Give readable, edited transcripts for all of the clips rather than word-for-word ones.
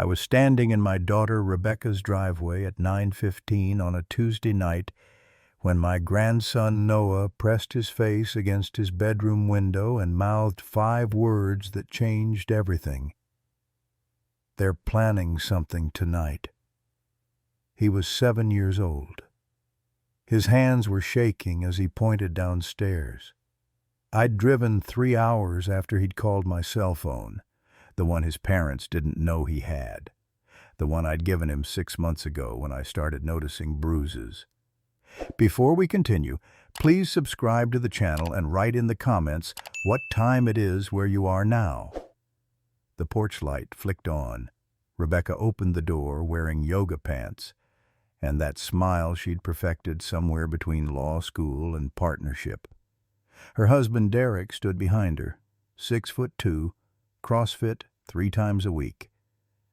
I was standing in my daughter Rebecca's driveway at 9:15 on a Tuesday night when my grandson Noah pressed his face against his bedroom window and mouthed 5 words that changed everything. "They're planning something tonight." He was 7 years old. His hands were shaking as he pointed downstairs. I'd driven 3 hours after he'd called my cell phone, the one his parents didn't know he had, the one I'd given him 6 months ago when I started noticing bruises. Before we continue, please subscribe to the channel and write in the comments what time it is where you are now. The porch light flicked on. Rebecca opened the door wearing yoga pants and that smile she'd perfected somewhere between law school and partnership. Her husband Derek stood behind her, 6'2", CrossFit 3 times a week.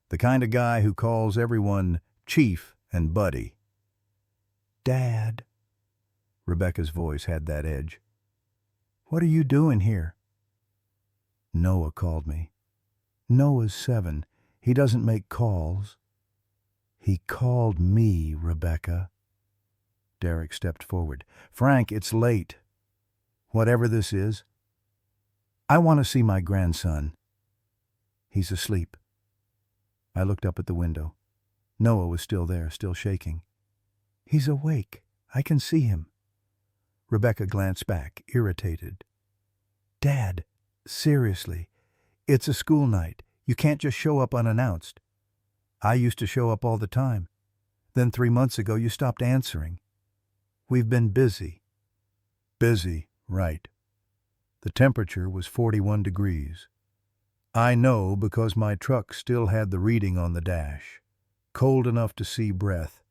The kind of guy who calls everyone Chief and Buddy. "Dad." Rebecca's voice had that edge. "What are you doing here?" "Noah called me." "Noah's 7. He doesn't make calls." "He called me, Rebecca." Derek stepped forward. "Frank, it's late. Whatever this is, I want to see my grandson." "He's asleep." I looked up at the window. Noah was still there, still shaking. "He's awake. I can see him." Rebecca glanced back, irritated. "Dad, seriously, it's a school night. You can't just show up unannounced. I used to show up all the time. Then 3 months ago you stopped answering. We've been busy." Busy, right. The temperature was 41 degrees. I know because my truck still had the reading on the dash. Cold enough to see breath.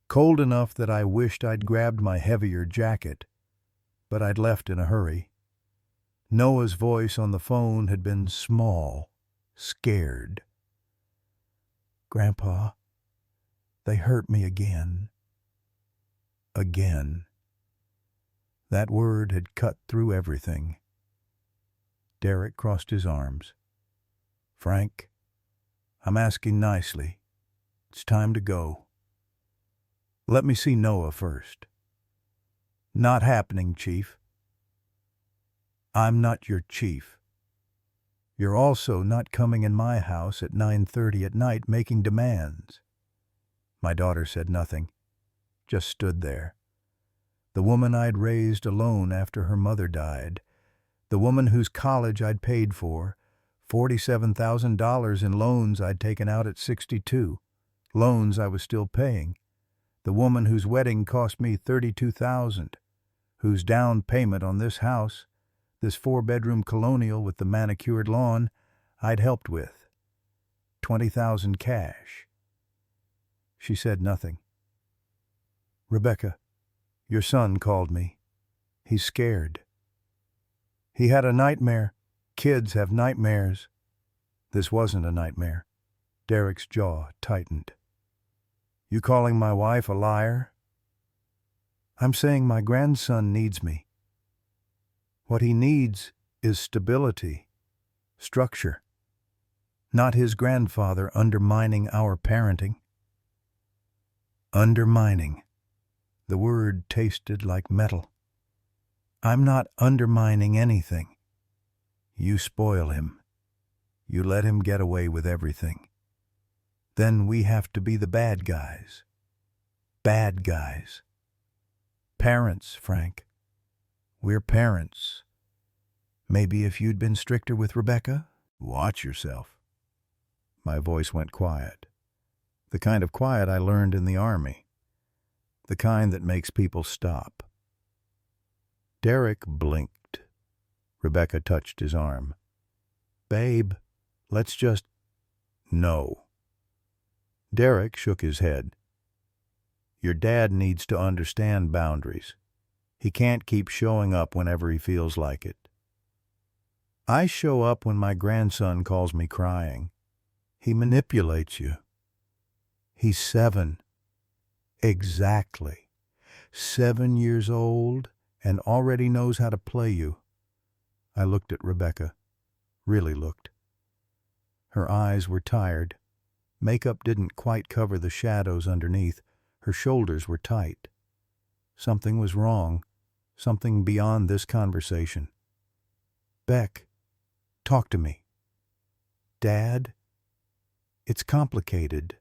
Cold enough that I wished I'd grabbed my heavier jacket, but I'd left in a hurry. Noah's voice on the phone had been small, scared. "Grandpa, they hurt me again." Again. That word had cut through everything. Derek crossed his arms. "Frank, I'm asking nicely. It's time to go. Let me see Noah first." "Not happening, Chief." "I'm not your chief. You're also not coming in my house at 9:30 at night making demands." My daughter said nothing, just stood there. The woman I'd raised alone after her mother died, the woman whose college I'd paid for, $47,000 in loans I'd taken out at 62, loans I was still paying, the woman whose wedding cost me $32,000, whose down payment on this house, this 4-bedroom colonial with the manicured lawn, I'd helped with. $20,000 cash. She said nothing. "Rebecca, your son called me. He's scared. He had a nightmare. Kids have nightmares." This wasn't a nightmare. Derek's jaw tightened. "You calling my wife a liar?" "I'm saying my grandson needs me. What he needs is stability, structure, not his grandfather undermining our parenting." Undermining. The word tasted like metal. "I'm not undermining anything. You spoil him. You let him get away with everything. Then we have to be the bad guys. Bad guys. Parents, Frank. We're parents. Maybe if you'd been stricter with Rebecca, watch yourself." My voice went quiet. The kind of quiet I learned in the Army. The kind that makes people stop. Derek blinked. Rebecca touched his arm. "Babe, let's just—" "No." Derek shook his head. "Your dad needs to understand boundaries. He can't keep showing up whenever he feels like it." "I show up when my grandson calls me crying. He manipulates you." "He's 7. Exactly. 7 years old and already knows how to play you." I looked at Rebecca. Really looked. Her eyes were tired. Makeup didn't quite cover the shadows underneath. Her shoulders were tight. Something was wrong, something beyond this conversation. "Beck, talk to me." "Dad, it's complicated.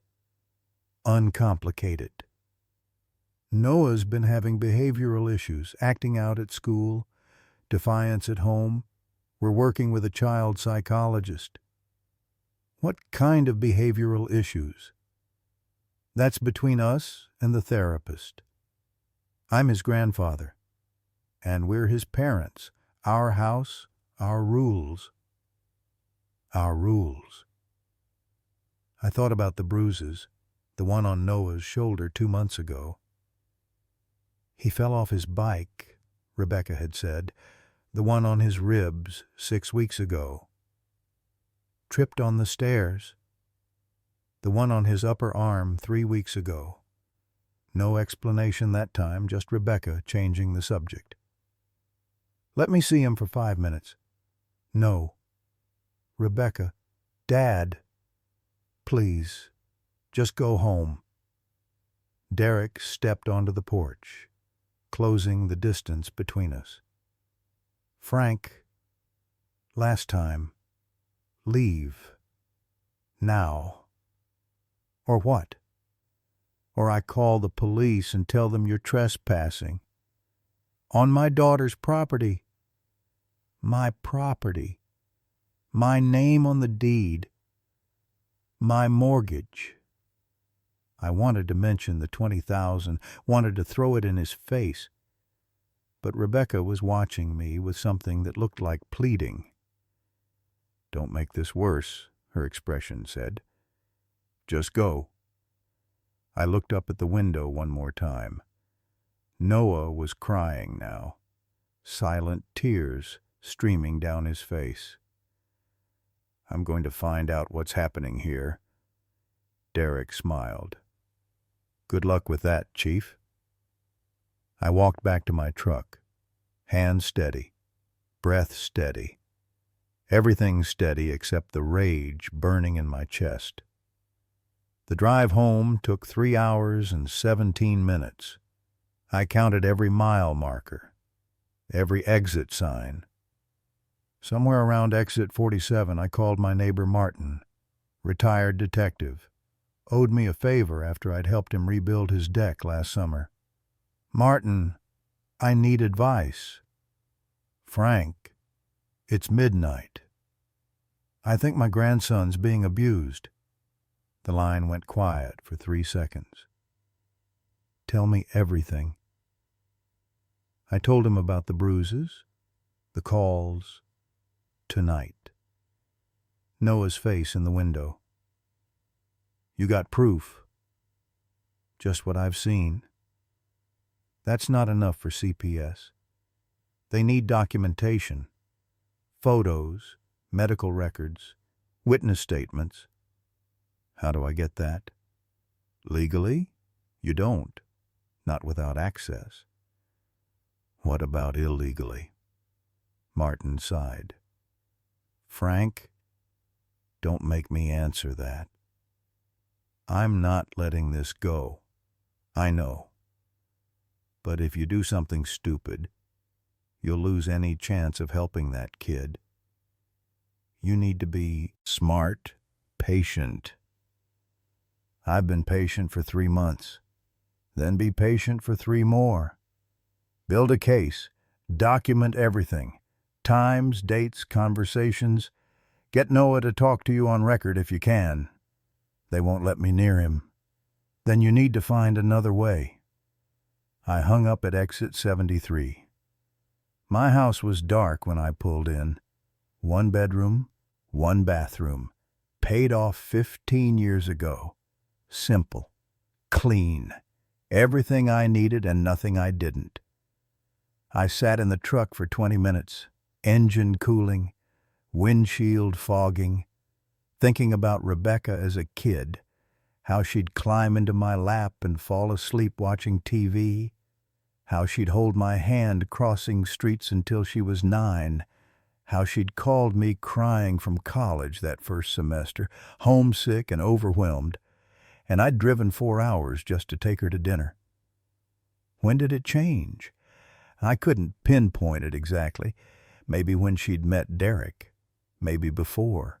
Uncomplicated. Noah's been having behavioral issues, acting out at school, defiance at home. We're working with a child psychologist." "What kind of behavioral issues?" "That's between us and the therapist. I'm his grandfather, and we're his parents. Our house, our rules." "Our rules." I thought about the bruises, the one on Noah's shoulder 2 months ago. "He fell off his bike," Rebecca had said. "The one on his ribs 6 weeks ago. Tripped on the stairs. The one on his upper arm 3 weeks ago." No explanation that time, just Rebecca changing the subject. "Let me see him for 5 minutes." "No." "Rebecca, Dad, please, just go home." Derek stepped onto the porch, closing the distance between us. "Frank, last time, leave. Now." "Or what?" "Or I call the police and tell them you're trespassing. On my daughter's property." "My property. My name on the deed. My mortgage." I wanted to mention the 20,000, wanted to throw it in his face. But Rebecca was watching me with something that looked like pleading. "Don't make this worse," her expression said. "Just go." I looked up at the window one more time. Noah was crying now, silent tears streaming down his face. "I'm going to find out what's happening here." Derek smiled. "Good luck with that, Chief." I walked back to my truck, hands steady, breath steady. Everything steady except the rage burning in my chest. The drive home took 3 hours and 17 minutes. I counted every mile marker, every exit sign. Somewhere around exit 47, I called my neighbor Martin, retired detective, owed me a favor after I'd helped him rebuild his deck last summer. "Martin, I need advice." "Frank, it's midnight. I think my grandson's being abused." The line went quiet for 3 seconds. "Tell me everything." I told him about the bruises, the calls, tonight. Noah's face in the window. "You got proof?" "Just what I've seen." "That's not enough for CPS. They need documentation. Photos, medical records, witness statements." "How do I get that?" "Legally? You don't. Not without access." "What about illegally?" Martin sighed. "Frank, don't make me answer that. I'm not letting this go. I know. But if you do something stupid, you'll lose any chance of helping that kid. You need to be smart, patient. I've been patient for 3 months. Then be patient for 3 more. Build a case. Document everything. Times, dates, conversations. Get Noah to talk to you on record if you can. They won't let me near him. Then you need to find another way." I hung up at exit 73. My house was dark when I pulled in. 1 bedroom, 1 bathroom. Paid off 15 years ago. Simple. Clean. Everything I needed and nothing I didn't. I sat in the truck for 20 minutes, engine cooling, windshield fogging, thinking about Rebecca as a kid, how she'd climb into my lap and fall asleep watching TV, how she'd hold my hand crossing streets until she was 9, how she'd called me crying from college that first semester, homesick and overwhelmed, and I'd driven 4 hours just to take her to dinner. When did it change? I couldn't pinpoint it exactly. Maybe when she'd met Derek. Maybe before.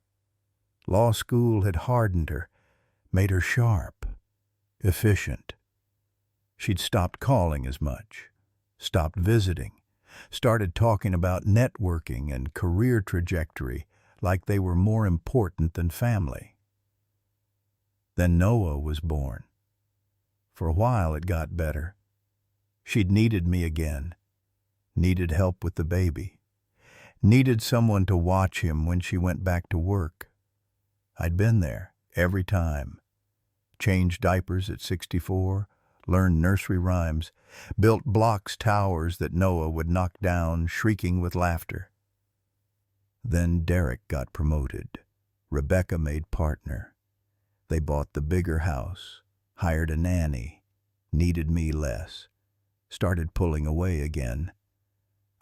Law school had hardened her, made her sharp, efficient. She'd stopped calling as much, stopped visiting, started talking about networking and career trajectory like they were more important than family. Then Noah was born. For a while it got better. She'd needed me again, needed help with the baby, needed someone to watch him when she went back to work. I'd been there every time. Changed diapers at 64, learned nursery rhymes, built blocks towers that Noah would knock down, shrieking with laughter. Then Derek got promoted. Rebecca made partner. They bought the bigger house, hired a nanny, needed me less, started pulling away again.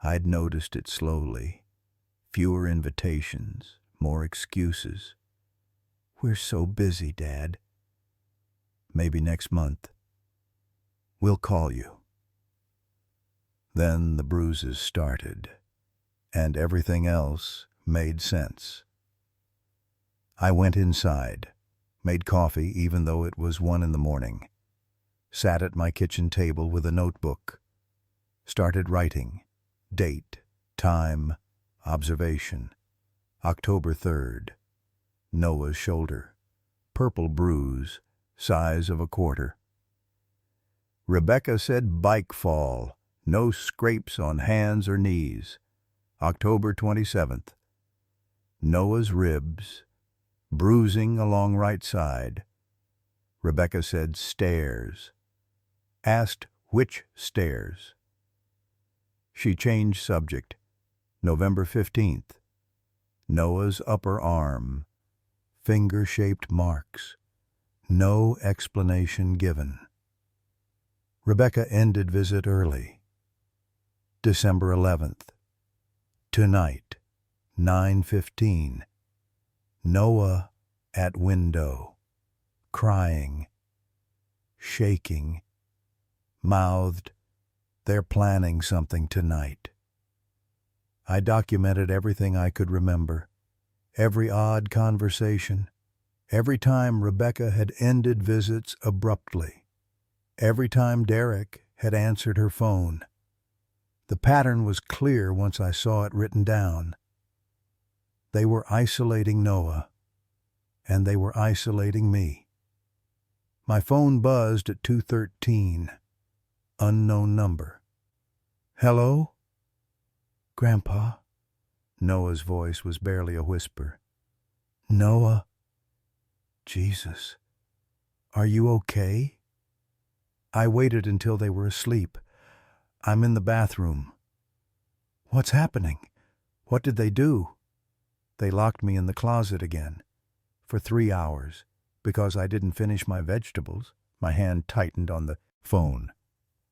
I'd noticed it slowly. Fewer invitations, more excuses. "We're so busy, Dad." "Maybe next month. We'll call you." Then the bruises started, and everything else made sense. I went inside, made coffee even though it was 1 in the morning, sat at my kitchen table with a notebook, started writing, date, time, observation, October 3rd, Noah's shoulder, purple bruise, size of a quarter. Rebecca said bike fall, no scrapes on hands or knees, October 27th. Noah's ribs, bruising along right side. Rebecca said stairs. Asked which stairs. She changed subject. November 15th. Noah's upper arm. Finger-shaped marks. No explanation given. Rebecca ended visit early. December 11th. Tonight, 9:15. Noah at window, crying, shaking, mouthed, "They're planning something tonight." I documented everything I could remember, every odd conversation, every time Rebecca had ended visits abruptly, every time Derek had answered her phone. The pattern was clear once I saw it written down. They were isolating Noah, and they were isolating me. My phone buzzed at 2:13. Unknown number. "Hello?" "Grandpa?" Noah's voice was barely a whisper. "Noah? Jesus. Are you okay?" I waited until they were asleep. "I'm in the bathroom." "What's happening? What did they do?" "They locked me in the closet again. For 3 hours. Because I didn't finish my vegetables." My hand tightened on the phone.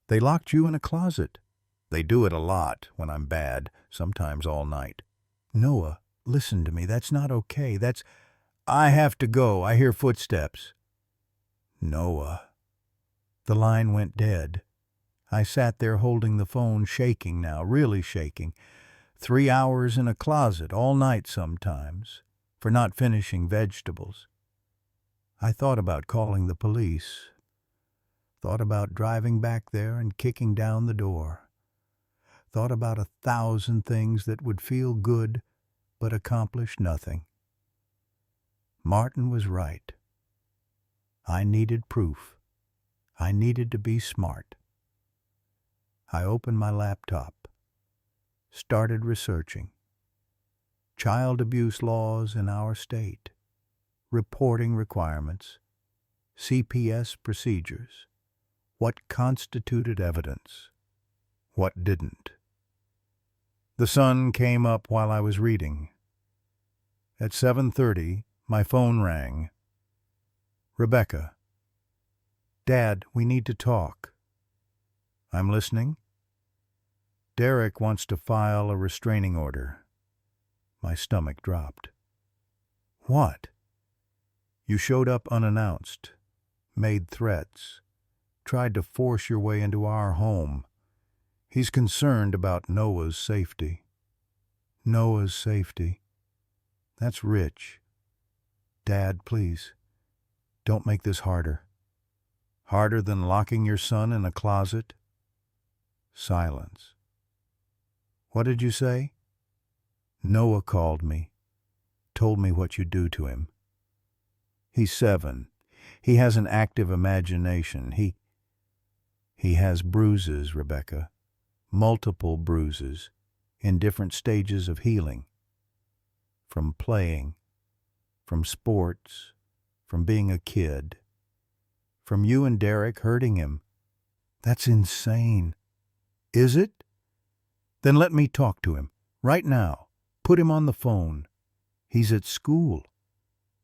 "They locked you in a closet." "They do it a lot when I'm bad, sometimes all night." "Noah, listen to me. That's not okay. That's—" "I have to go. I hear footsteps." "Noah." The line went dead. I sat there holding the phone, shaking now, really shaking. 3 hours in a closet, all night sometimes, for not finishing vegetables. I thought about calling the police. Thought about driving back there and kicking down the door. Thought about 1,000 things that would feel good but accomplish nothing. Martin was right. I needed proof. I needed to be smart. I opened my laptop, started researching. Child abuse laws in our state, reporting requirements, CPS procedures, what constituted evidence, what didn't. The sun came up while I was reading. At 7:30, my phone rang. "Rebecca." "Dad, we need to talk." "I'm listening." "Derek wants to file a restraining order." My stomach dropped. What? You showed up unannounced, made threats, tried to force your way into our home. He's concerned about Noah's safety. Noah's safety. That's rich. Dad, please, don't make this harder. Harder than locking your son in a closet? Silence. What did you say? Noah called me, told me what you do to him. He's 7. He has an active imagination. He has bruises, Rebecca. Multiple bruises, in different stages of healing. From playing, from sports, from being a kid, from you and Derek hurting him. That's insane. Is it? Then let me talk to him, right now. Put him on the phone. He's at school.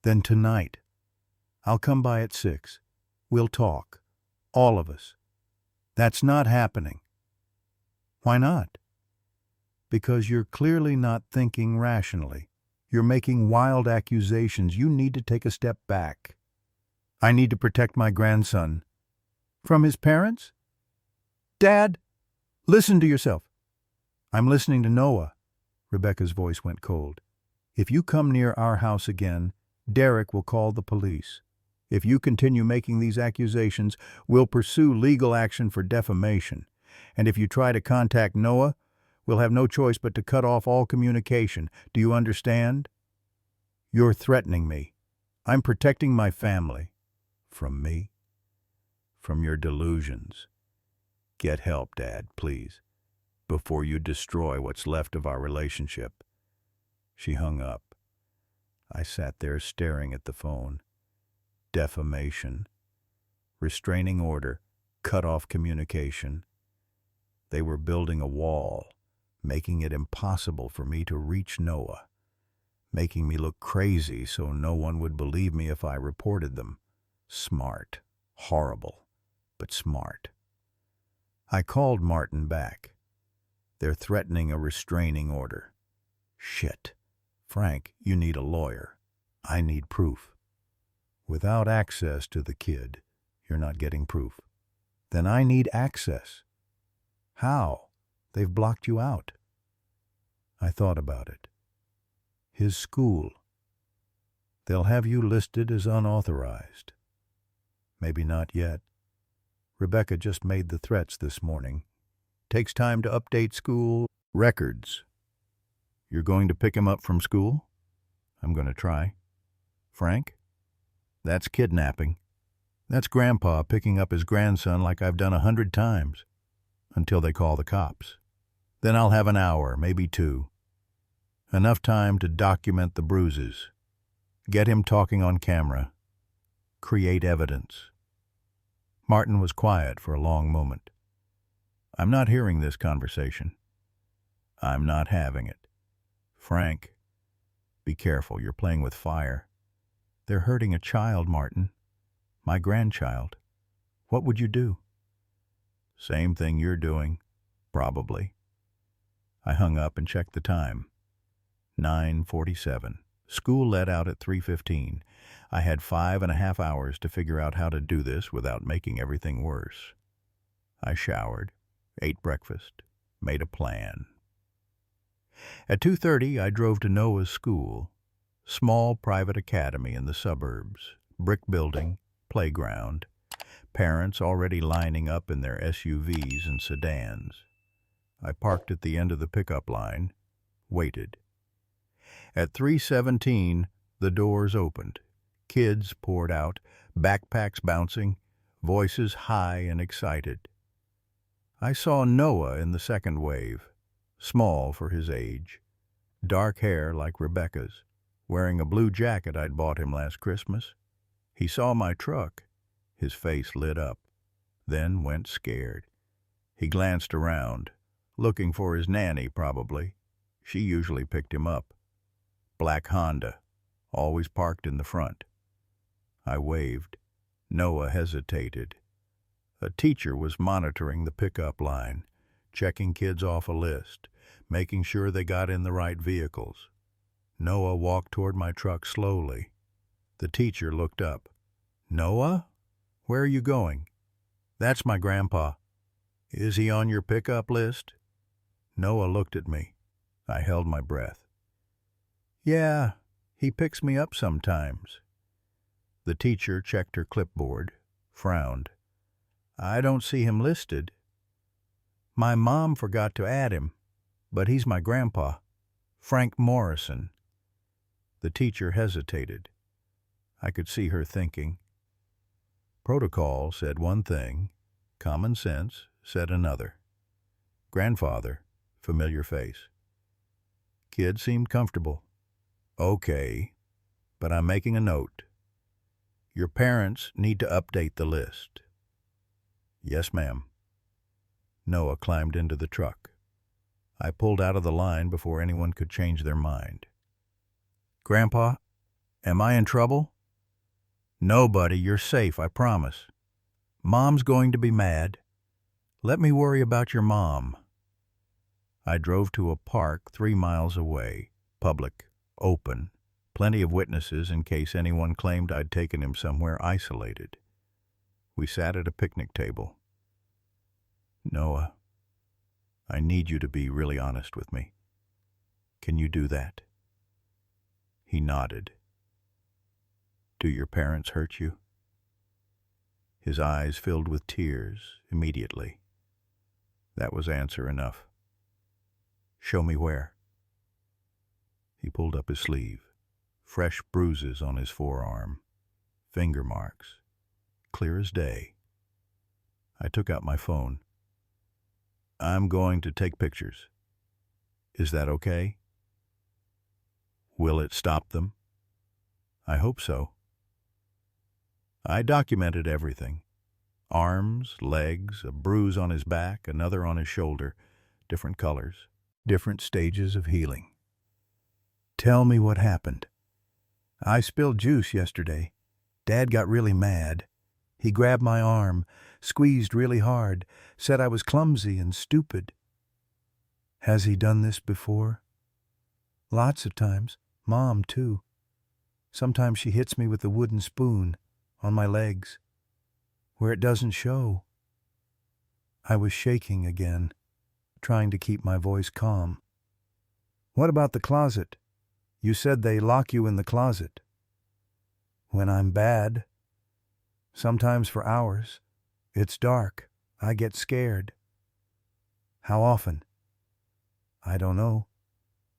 Then tonight. I'll come by at 6. We'll talk. All of us. That's not happening. Why not? Because you're clearly not thinking rationally. You're making wild accusations. You need to take a step back. I need to protect my grandson. From his parents? Dad, listen to yourself. I'm listening to Noah. Rebecca's voice went cold. If you come near our house again, Derek will call the police. If you continue making these accusations, we'll pursue legal action for defamation. And if you try to contact Noah, we'll have no choice but to cut off all communication. Do you understand? You're threatening me. I'm protecting my family. From me? From your delusions. Get help, Dad, please, before you destroy what's left of our relationship. She hung up. I sat there staring at the phone. Defamation. Restraining order. Cut off communication. They were building a wall, making it impossible for me to reach Noah, making me look crazy so no one would believe me if I reported them. Smart. Horrible, but smart. I called Martin back. They're threatening a restraining order. Shit. Frank, you need a lawyer. I need proof. Without access to the kid, you're not getting proof. Then I need access. How? They've blocked you out. I thought about it. His school. They'll have you listed as unauthorized. Maybe not yet. Rebecca just made the threats this morning. Takes time to update school records. You're going to pick him up from school? I'm going to try. Frank? That's kidnapping. That's Grandpa picking up his grandson like I've done 100 times. Until they call the cops. Then I'll have an hour, maybe 2. Enough time to document the bruises. Get him talking on camera. Create evidence. Martin was quiet for a long moment. I'm not hearing this conversation. I'm not having it. Frank, be careful, you're playing with fire. They're hurting a child, Martin. My grandchild. What would you do? Same thing you're doing, probably. I hung up and checked the time. 9:47. School let out at 3:15. I had 5.5 hours to figure out how to do this without making everything worse. I showered, ate breakfast, made a plan. At 2:30, I drove to Noah's school. Small private academy in the suburbs, brick building, playground, parents already lining up in their SUVs and sedans. I parked at the end of the pickup line, waited. At 3:17, the doors opened. Kids poured out, backpacks bouncing, voices high and excited. I saw Noah in the second wave, small for his age, dark hair like Rebecca's, wearing a blue jacket I'd bought him last Christmas. He saw my truck. His face lit up, then went scared. He glanced around, looking for his nanny probably. She usually picked him up. Black Honda, always parked in the front. I waved. Noah hesitated. A teacher was monitoring the pickup line, checking kids off a list, making sure they got in the right vehicles. Noah walked toward my truck slowly. The teacher looked up. "Noah? Where are you going?" "That's my grandpa." "Is he on your pickup list?" Noah looked at me. I held my breath. "Yeah, he picks me up sometimes." The teacher checked her clipboard, frowned. "I don't see him listed." "My mom forgot to add him, but he's my grandpa, Frank Morrison." The teacher hesitated. I could see her thinking. Protocol said one thing, common sense said another. Grandfather, familiar face. Kid seemed comfortable. "Okay, but I'm making a note. Your parents need to update the list." "Yes, ma'am." Noah climbed into the truck. I pulled out of the line before anyone could change their mind. "Grandpa, am I in trouble?" "No, buddy, you're safe, I promise. Mom's going to be mad. Let me worry about your mom." I drove to a park 3 miles away, public, open, plenty of witnesses in case anyone claimed I'd taken him somewhere isolated. We sat at a picnic table. "Noah, I need you to be really honest with me. Can you do that?" He nodded. "Do your parents hurt you?" His eyes filled with tears immediately. That was answer enough. "Show me where." He pulled up his sleeve. Fresh bruises on his forearm. Finger marks. Clear as day. I took out my phone. "I'm going to take pictures. Is that okay?" "Will it stop them?" "I hope so." I documented everything. Arms, legs, a bruise on his back, another on his shoulder, different colors, different stages of healing. "Tell me what happened." "I spilled juice yesterday. Dad got really mad. He grabbed my arm, squeezed really hard, said I was clumsy and stupid." "Has he done this before?" "Lots of times. Mom, too. Sometimes she hits me with a wooden spoon on my legs, where it doesn't show." I was shaking again, trying to keep my voice calm. "What about the closet? You said they lock you in the closet." "When I'm bad. Sometimes for hours. It's dark. I get scared." "How often?" "I don't know.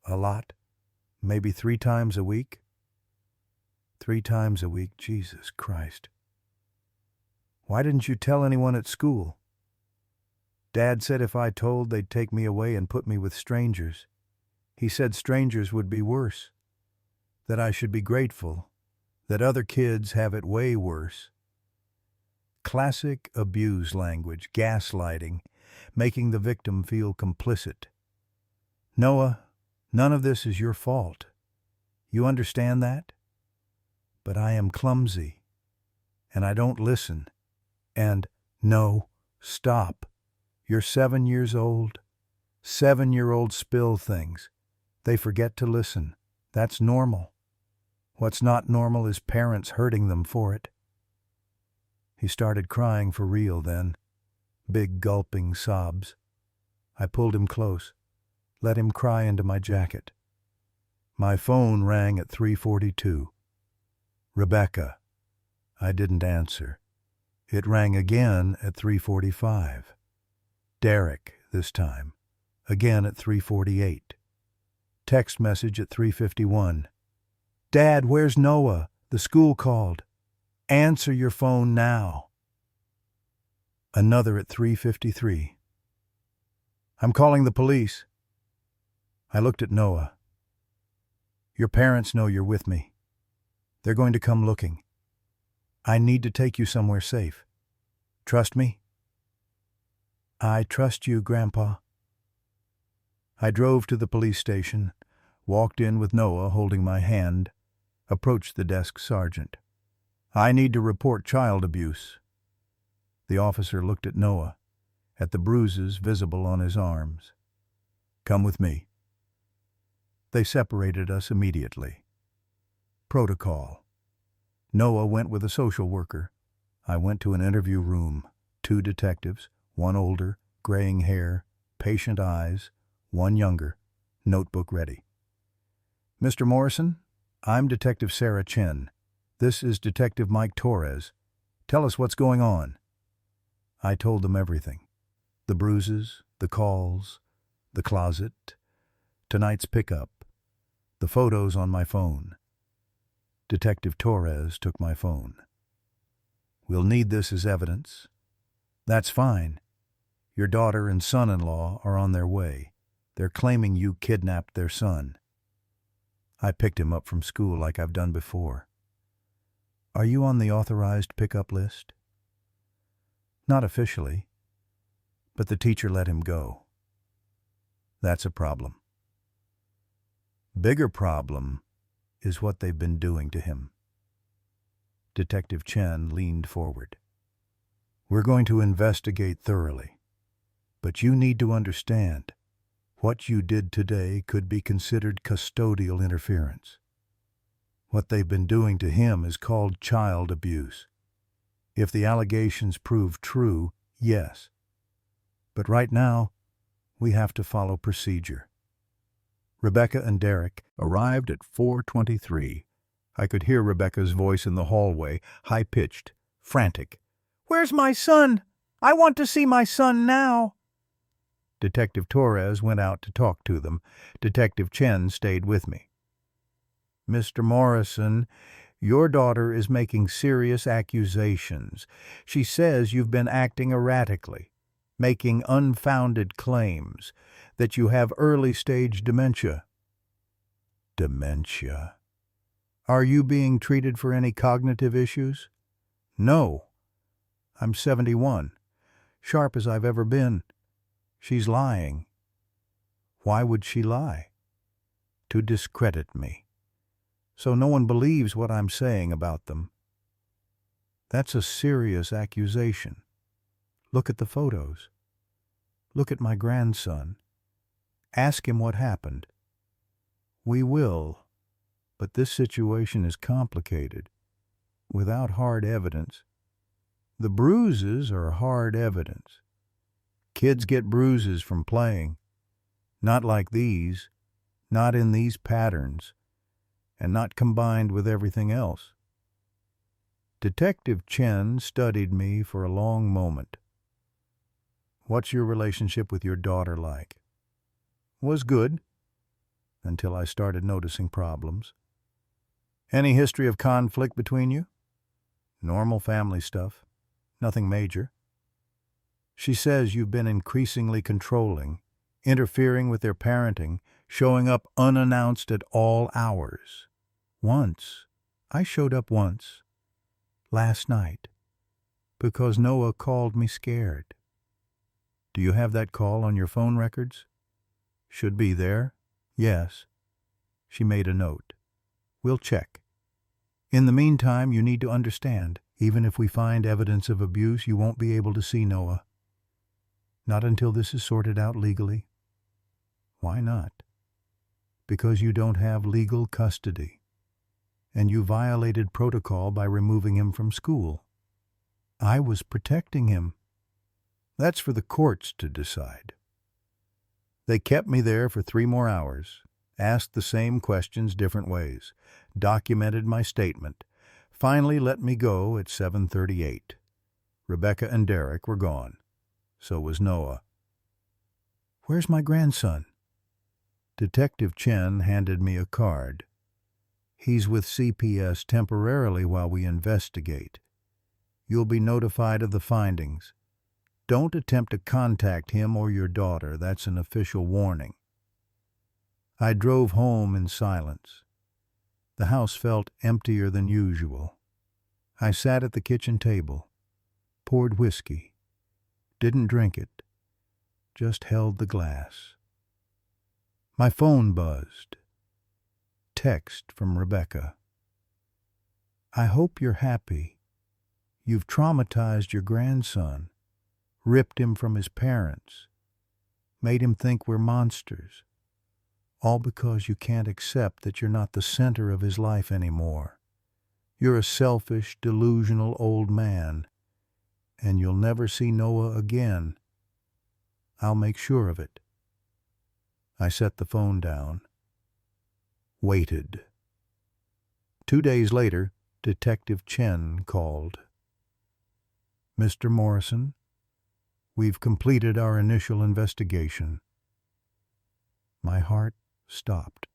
A lot. Maybe 3 times a week." 3 times a week, Jesus Christ. "Why didn't you tell anyone at school?" "Dad said if I told, they'd take me away and put me with strangers. He said strangers would be worse. That I should be grateful. That other kids have it way worse." Classic abuse language, gaslighting, making the victim feel complicit. "Noah, none of this is your fault. You understand that? But I am clumsy, and I don't listen. And, no, stop. You're 7 years old. 7-year-olds spill things. They forget to listen. That's normal. What's not normal is parents hurting them for it." He started crying for real then. Big gulping sobs. I pulled him close, let him cry into my jacket. My phone rang at 3:42. Rebecca. I didn't answer. It rang again at 3:45. Derek, this time. Again at 3:48. Text message at 3:51. "Dad, where's Noah? The school called. Answer your phone now." Another at 3:53. "I'm calling the police." I looked at Noah. "Your parents know you're with me. They're going to come looking. I need to take you somewhere safe. Trust me?" "I trust you, Grandpa." I drove to the police station, walked in with Noah holding my hand, approached the desk sergeant. "I need to report child abuse." The officer looked at Noah, at the bruises visible on his arms. "Come with me." They separated us immediately. Protocol. Noah went with a social worker. I went to an interview room. 2 detectives, one older, graying hair, patient eyes, one younger, notebook ready. Mr. Morrison, I'm Detective Sarah Chen. This is Detective Mike Torres. Tell us what's going on. I told them everything. The bruises, the calls, the closet, tonight's pickup, the photos on my phone. Detective Torres took my phone. We'll need this as evidence. That's fine. Your daughter and son-in-law are on their way. They're claiming you kidnapped their son. I picked him up from school like I've done before. Are you on the authorized pickup list? Not officially, but the teacher let him go. That's a problem. Bigger problem is what they've been doing to him. Detective Chen leaned forward. We're going to investigate thoroughly, but you need to understand, what you did today could be considered custodial interference. What they've been doing to him is called child abuse. If the allegations prove true, yes. But right now, we have to follow procedure. Rebecca and Derek arrived at 4:23. I could hear Rebecca's voice in the hallway, high-pitched, frantic. Where's my son? I want to see my son now. Detective Torres went out to talk to them. Detective Chen stayed with me. Mr. Morrison, your daughter is making serious accusations. She says you've been acting erratically, making unfounded claims, that you have early-stage dementia. Dementia? Are you being treated for any cognitive issues? No. I'm 71, sharp as I've ever been. She's lying. Why would she lie? To discredit me, so no one believes what I'm saying about them. That's a serious accusation. Look at the photos. Look at my grandson. Ask him what happened. We will, but this situation is complicated. Without hard evidence. The bruises are hard evidence. Kids get bruises from playing. Not like these, not in these patterns, and not combined with everything else. Detective Chen studied me for a long moment. What's your relationship with your daughter like? Was good, until I started noticing problems. Any history of conflict between you? Normal family stuff, nothing major. She says you've been increasingly controlling, interfering with their parenting, showing up unannounced at all hours. Once, I showed up once, last night, because Noah called me scared. Do you have that call on your phone records? Should be there. Yes. She made a note. We'll check. In the meantime, you need to understand, even if we find evidence of abuse, you won't be able to see Noah. Not until this is sorted out legally. Why not? Because you don't have legal custody, and you violated protocol by removing him from school. I was protecting him. That's for the courts to decide. They kept me there for 3 more hours, asked the same questions different ways, documented my statement, finally let me go at 7:38. Rebecca and Derek were gone. So was Noah. Where's my grandson? Detective Chen handed me a card. He's with CPS temporarily while we investigate. You'll be notified of the findings. Don't attempt to contact him or your daughter. That's an official warning. I drove home in silence. The house felt emptier than usual. I sat at the kitchen table, poured whiskey, didn't drink it, just held the glass. My phone buzzed. Text from Rebecca. I hope you're happy. You've traumatized your grandson, ripped him from his parents, made him think we're monsters. all because you can't accept that you're not the center of his life anymore. You're a selfish, delusional old man, and you'll never see Noah again. I'll make sure of it." I set the phone down. Waited. 2 days later, Detective Chen called. "Mr. Morrison, we've completed our initial investigation." My heart stopped.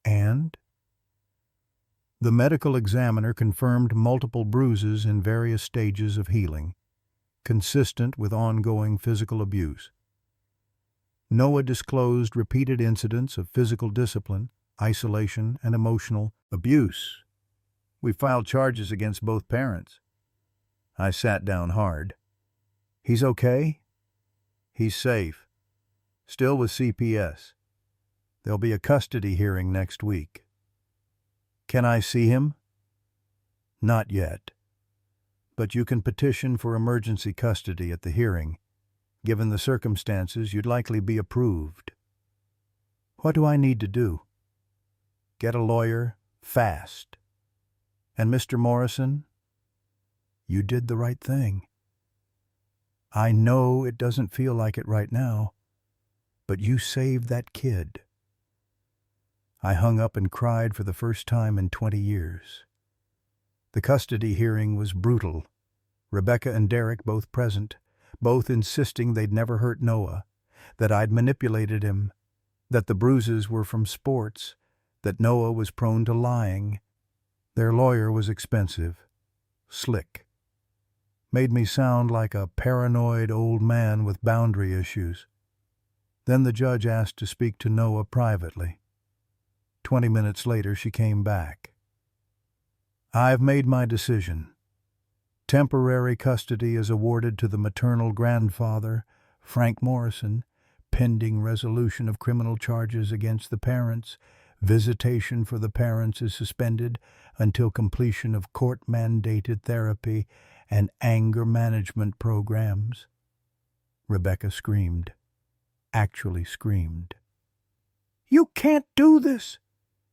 "And?" "The medical examiner confirmed multiple bruises in various stages of healing, consistent with ongoing physical abuse. Noah disclosed repeated incidents of physical discipline, isolation, and emotional abuse. We filed charges against both parents." I sat down hard. "He's okay?" "He's safe. Still with CPS. There'll be a custody hearing next week." "Can I see him?" "Not yet. But you can petition for emergency custody at the hearing. Given the circumstances, you'd likely be approved." "What do I need to do?" "Get a lawyer, fast. And Mr. Morrison, you did the right thing. I know it doesn't feel like it right now, but you saved that kid." I hung up and cried for the first time in 20 years. The custody hearing was brutal. Rebecca and Derek both present, both insisting they'd never hurt Noah, that I'd manipulated him, that the bruises were from sports, that Noah was prone to lying. Their lawyer was expensive, slick. Made me sound like a paranoid old man with boundary issues. Then the judge asked to speak to Noah privately. 20 minutes later, she came back. "I've made my decision. Temporary custody is awarded to the maternal grandfather, Frank Morrison, pending resolution of criminal charges against the parents. Visitation for the parents is suspended until completion of court-mandated therapy and anger management programs." Rebecca screamed. Actually screamed. "You can't do this!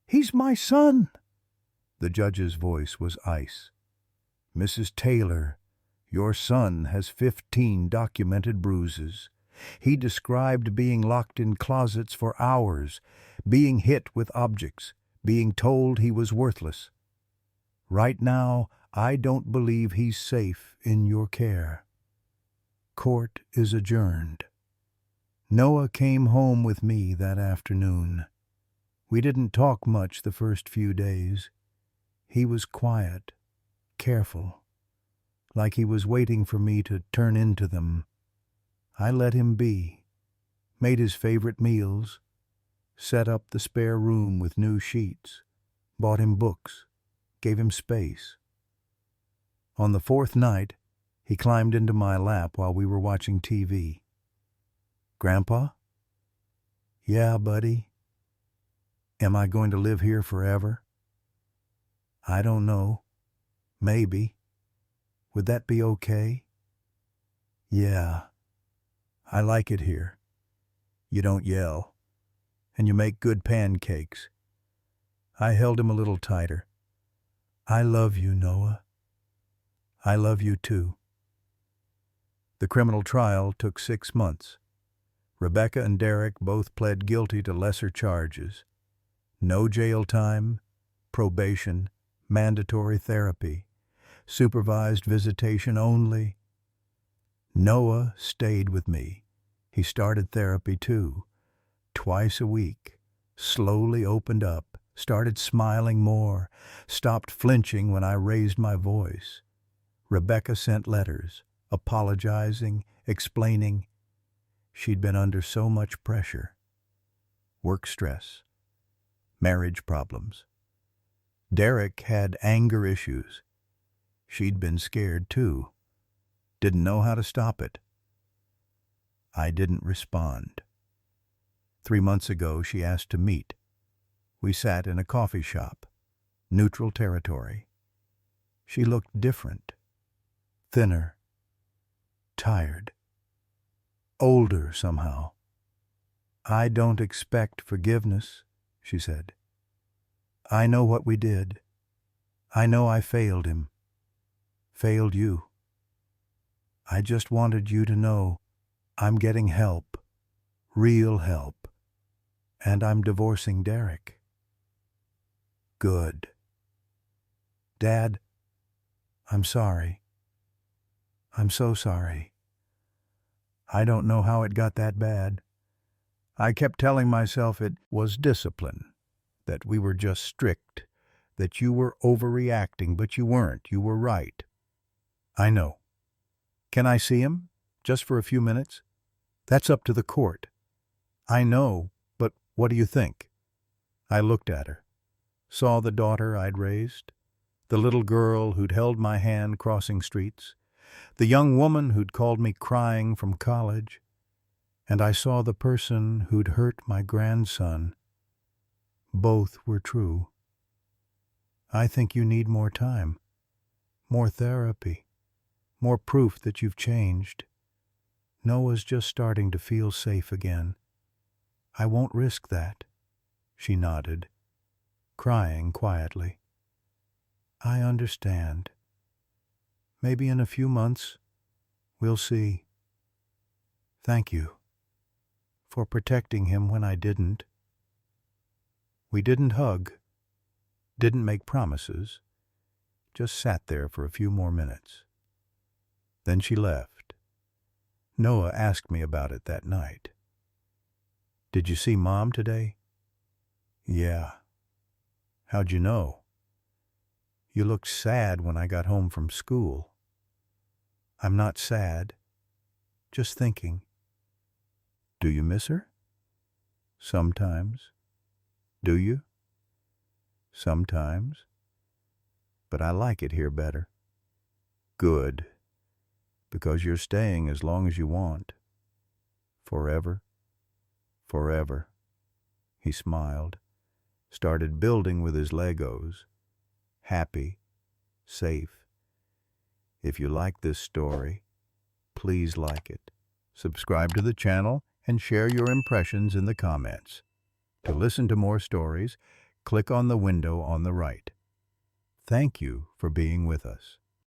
He's my son!" The judge's voice was ice. "Mrs. Taylor, your son has 15 documented bruises. He described being locked in closets for hours, being hit with objects, being told he was worthless. Right now, I don't believe he's safe in your care. Court is adjourned." Noah came home with me that afternoon. We didn't talk much the first few days. He was quiet, careful, like he was waiting for me to turn into them. I let him be, made his favorite meals, set up the spare room with new sheets, bought him books, gave him space. On the 4th night, he climbed into my lap while we were watching TV. "Grandpa?" "Yeah, buddy." "Am I going to live here forever?" "I don't know. Maybe. Would that be okay?" "Yeah. I like it here. You don't yell. And you make good pancakes." I held him a little tighter. "I love you, Noah. I love you too." The criminal trial took 6 months. Rebecca and Derek both pled guilty to lesser charges. No jail time, probation, mandatory therapy, supervised visitation only. Noah stayed with me. He started therapy too, twice a week, slowly opened up, started smiling more, stopped flinching when I raised my voice. Rebecca sent letters, apologizing, explaining. She'd been under so much pressure. Work stress, marriage problems. Derek had anger issues. She'd been scared too. Didn't know how to stop it. I didn't respond. 3 months ago, she asked to meet. We sat in a coffee shop, neutral territory. She looked different, thinner, tired, older somehow. I don't expect forgiveness, she said. I know what we did. I know I failed him. Failed you. I just wanted you to know I'm getting help. Real help. And I'm divorcing Derek. Good. Dad, I'm sorry. I'm so sorry. I don't know how it got that bad. I kept telling myself it was discipline, that we were just strict, that you were overreacting, but you weren't. You were right. I know. Can I see him? Just for a few minutes? That's up to the court. I know, but what do you think? I looked at her, saw the daughter I'd raised, the little girl who'd held my hand crossing streets, the young woman who'd called me crying from college, and I saw the person who'd hurt my grandson. Both were true. I think you need more time, more therapy, more proof that you've changed. Noah's just starting to feel safe again. I won't risk that, she nodded, crying quietly. I understand. Maybe in a few months, we'll see. Thank you for protecting him when I didn't. We didn't hug, didn't make promises, just sat there for a few more minutes. Then she left. Noah asked me about it that night. Did you see Mom today? Yeah. How'd you know? You looked sad when I got home from school. I'm not sad, just thinking. Do you miss her? Sometimes. Do you? Sometimes. But I like it here better. Good. Because you're staying as long as you want. Forever. Forever. He smiled, started building with his Legos. Happy. Safe. If you like this story, please like it. Subscribe to the channel and share your impressions in the comments. To listen to more stories, click on the window on the right. Thank you for being with us.